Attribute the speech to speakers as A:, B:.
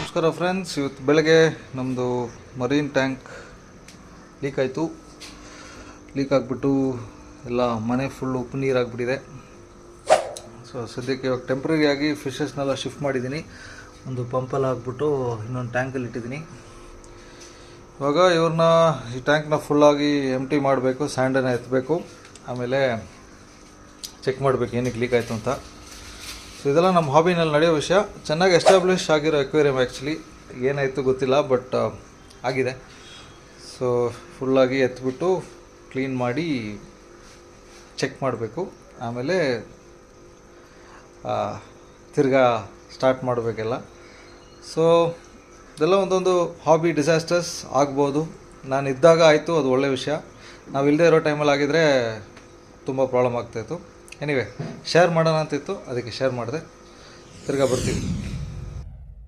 A: ನಮಸ್ಕಾರ ಫ್ರೆಂಡ್ಸ್, ಇವತ್ತು ಬೆಳಗ್ಗೆ ನಮ್ಮದು ಮರೀನ್ ಟ್ಯಾಂಕ್ ಲೀಕ್ ಆಯಿತು. ಲೀಕ್ ಆಗಿಬಿಟ್ಟು ಎಲ್ಲ ಮನೆ ಫುಲ್ ಉಪ್ಪು ನೀರಾಗಿಬಿಟ್ಟಿದೆ. ಸೊ ಸದ್ಯಕ್ಕೆ ಇವಾಗ ಟೆಂಪ್ರರಿಯಾಗಿ ಫಿಶಸ್ನೆಲ್ಲ ಶಿಫ್ಟ್ ಮಾಡಿದ್ದೀನಿ. ಒಂದು ಪಂಪಲ್ಲಿ ಹಾಕ್ಬಿಟ್ಟು ಇನ್ನೊಂದು ಟ್ಯಾಂಕಲ್ಲಿ ಇಟ್ಟಿದ್ದೀನಿ. ಇವಾಗ ಇವ್ರನ್ನ ಈ ಟ್ಯಾಂಕ್ನ ಫುಲ್ಲಾಗಿ ಎಂಟಿ ಮಾಡಬೇಕು, ಸ್ಯಾಂಡನ್ನು ಎತ್ತಬೇಕು, ಆಮೇಲೆ ಚೆಕ್ ಮಾಡಬೇಕು ಏನಕ್ಕೆ ಲೀಕ್ ಆಯಿತು ಅಂತ. ಸೊ ಇದೆಲ್ಲ ನಮ್ಮ ಹಾಬಿನಲ್ಲಿ ನಡೆಯೋ ವಿಷಯ. ಚೆನ್ನಾಗಿ ಎಸ್ಟಾಬ್ಲಿಷ್ ಆಗಿರೋ ಎಕ್ವೇರಿಯಮ್. ಆ್ಯಕ್ಚುಲಿ ಏನಾಯಿತು ಗೊತ್ತಿಲ್ಲ, ಬಟ್ ಆಗಿದೆ. ಸೊ ಫುಲ್ಲಾಗಿ ಎತ್ಬಿಟ್ಟು ಕ್ಲೀನ್ ಮಾಡಿ ಚೆಕ್ ಮಾಡಬೇಕು, ಆಮೇಲೆ ತಿರ್ಗಾ ಸ್ಟಾರ್ಟ್ ಮಾಡಬೇಕೆಲ್ಲ. ಸೊ ಇದೆಲ್ಲ ಒಂದೊಂದು ಹಾಬಿ ಡಿಸಾಸ್ಟರ್ಸ್ ಆಗ್ಬೋದು. ನಾನು ಇದ್ದಾಗ ಆಯಿತು, ಅದು ಒಳ್ಳೆಯ ವಿಷಯ. ನಾವು ಇಲ್ಲದೆ ಇರೋ ಟೈಮಲ್ಲಿ ಆಗಿದ್ದರೆ ತುಂಬ ಪ್ರಾಬ್ಲಮ್ ಆಗ್ತಾಯಿತ್ತು. ಎನಿವೆ, ಶೇರ್ ಮಾಡೋಣ ಅಂತಿತ್ತು, ಅದಕ್ಕೆ ಶೇರ್ ಮಾಡಿದೆ. ತಿರ್ಗಾ ಬರ್ತೀವಿ.